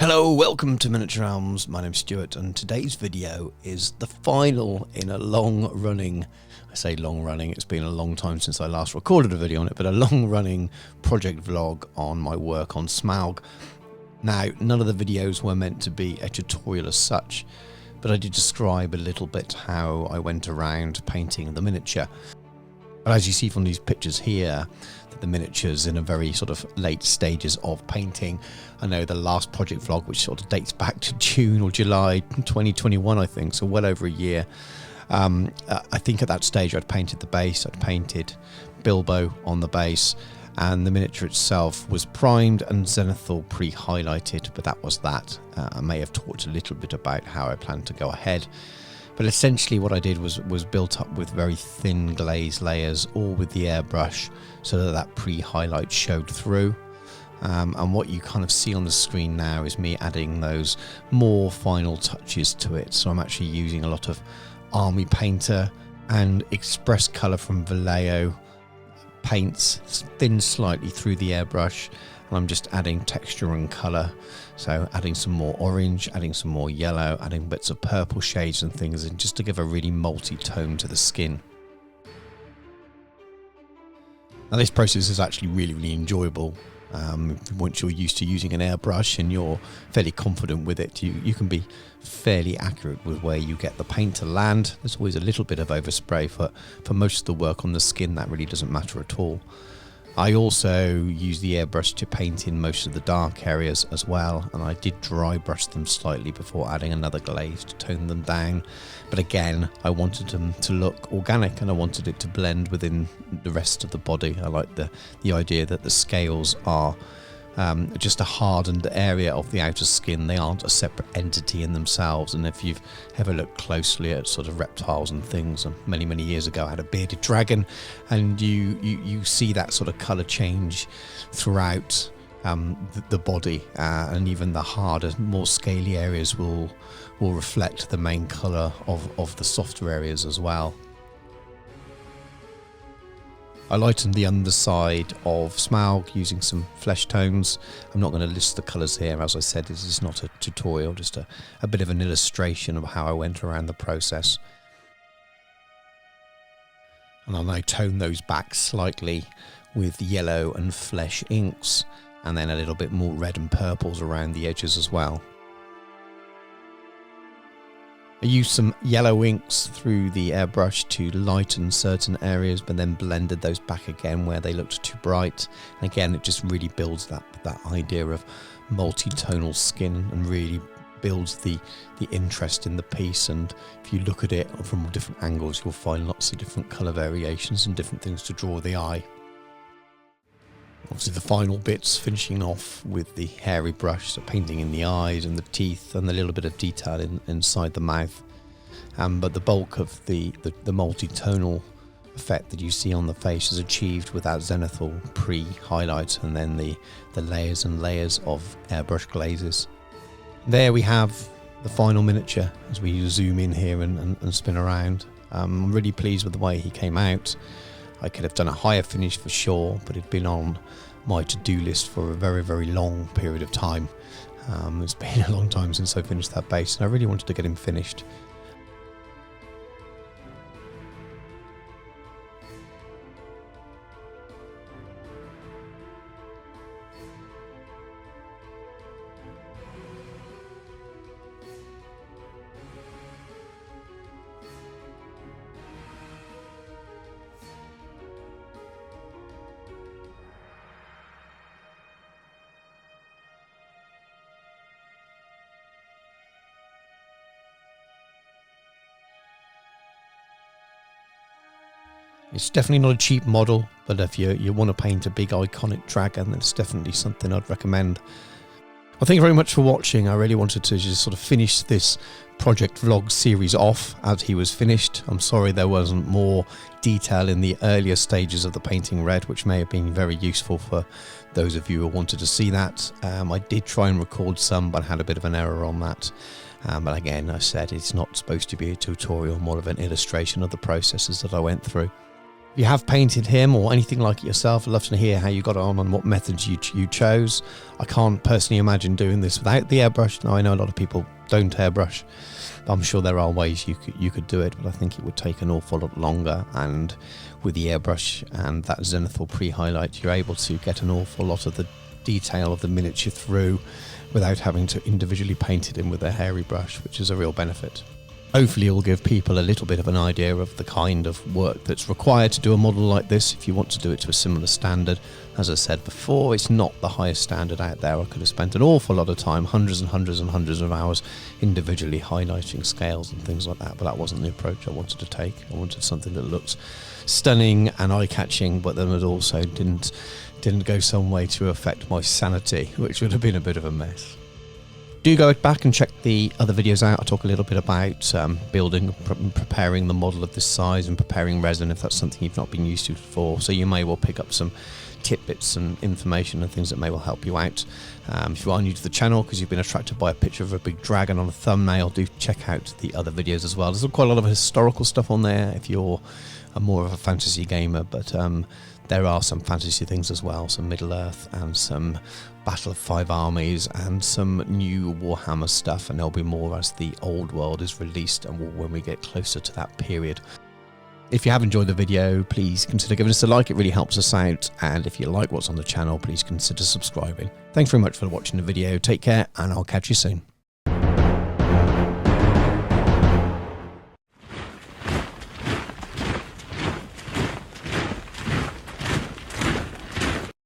Hello, welcome to Miniature Realms. My name's Stuart, and today's video is the final in a long-running, I say long-running, it's been a long time since I last recorded a video on it, but a long-running project vlog on my work on Smaug. Now, none of the videos were meant to be a tutorial as such, but I did describe a little bit how I went around painting the miniature. But as you see from these pictures here, the miniatures in a very sort of late stages of painting. I know the last project vlog, which sort of dates back to June or July 2021, I think, so well over a year. I think at that stage I'd painted the base, I'd painted Bilbo on the base, and the miniature itself was primed and zenithal pre-highlighted, but that was that. I may have talked a little bit about how I plan to go ahead. But essentially what I did was built up with very thin glaze layers, all with the airbrush, so that pre-highlight showed through. And what you kind of see on the screen now is me adding those more final touches to it. So I'm actually using a lot of Army Painter and Express Colour from Vallejo paints, thin slightly through the airbrush. And I'm just adding texture and colour, so adding some more orange, adding some more yellow, adding bits of purple shades and things, and just to give a really multi-tone to the skin. Now this process is actually really enjoyable. Once you're used to using an airbrush and you're fairly confident with it, you can be fairly accurate with where you get the paint to land. There's always a little bit of overspray for most of the work on the skin. That really doesn't matter at all. I also use the airbrush to paint in most of the dark areas as well, and I did dry brush them slightly before adding another glaze to tone them down. But again, I wanted them to look organic and I wanted it to blend within the rest of the body. I like the idea that the scales are just a hardened area of the outer skin. They aren't a separate entity in themselves. And if you've ever looked closely at sort of reptiles and things, and many years ago I had a bearded dragon, and you see that sort of colour change throughout the body, and even the harder, more scaly areas will reflect the main colour of the softer areas as well. I lightened the underside of Smaug using some flesh tones. I'm not going to list the colours here. As I said, this is not a tutorial, just a bit of an illustration of how I went around the process. And I'll now tone those back slightly with yellow and flesh inks, and then a little bit more red and purples around the edges as well. I used some yellow inks through the airbrush to lighten certain areas, but then blended those back again where they looked too bright. And again, it just really builds that idea of multi-tonal skin and really builds the interest in the piece. And if you look at it from different angles, you'll find lots of different colour variations and different things to draw the eye. Obviously the final bits finishing off with the hairy brush, so painting in the eyes and the teeth and a little bit of detail inside the mouth. But the bulk of the multi-tonal effect that you see on the face is achieved with that zenithal pre-highlight and then the layers and layers of airbrush glazes. There we have the final miniature as we zoom in here and spin around. I'm really pleased with the way he came out. I could have done a higher finish for sure, but it'd been on my to-do list for a very long period of time. It's been a long time since I finished that base, and I really wanted to get him finished. It's definitely not a cheap model, but if you want to paint a big iconic dragon, then it's definitely something I'd recommend. Well, thank you very much for watching. I really wanted to just sort of finish this project vlog series off as he was finished. I'm sorry there wasn't more detail in the earlier stages of the painting red, which may have been very useful for those of you who wanted to see that. I did try and record some, but I had a bit of an error on that. But again, I said it's not supposed to be a tutorial, more of an illustration of the processes that I went through. If you have painted him or anything like it yourself, I'd love to hear how you got on and what methods you chose. I can't personally imagine doing this without the airbrush. Now, I know a lot of people don't airbrush. I'm sure there are ways you could do it, but I think it would take an awful lot longer. And with the airbrush and that zenithal pre-highlight, you're able to get an awful lot of the detail of the miniature through without having to individually paint it in with a hairy brush, which is a real benefit. Hopefully it will give people a little bit of an idea of the kind of work that's required to do a model like this if you want to do it to a similar standard. As I said before, it's not the highest standard out there. I could have spent an awful lot of time, hundreds and hundreds and hundreds of hours, individually highlighting scales and things like that, but that wasn't the approach I wanted to take. I wanted something that looks stunning and eye-catching, but then it also didn't go some way to affect my sanity, which would have been a bit of a mess. Do go back and check the other videos out. I talk a little bit about building and preparing the model of this size and preparing resin if that's something you've not been used to before. So you may well pick up some tidbits and information and things that may well help you out. If you are new to the channel because you've been attracted by a picture of a big dragon on a thumbnail, do check out the other videos as well. There's quite a lot of historical stuff on there if you're more of a fantasy gamer, but there are some fantasy things as well, some Middle-earth and some Battle of Five Armies and some new Warhammer stuff, and there'll be more as the old world is released and when we get closer to that period. If you have enjoyed the video, please consider giving us a like, it really helps us out, and if you like what's on the channel, please consider subscribing. Thanks very much for watching the video, take care, and I'll catch you soon.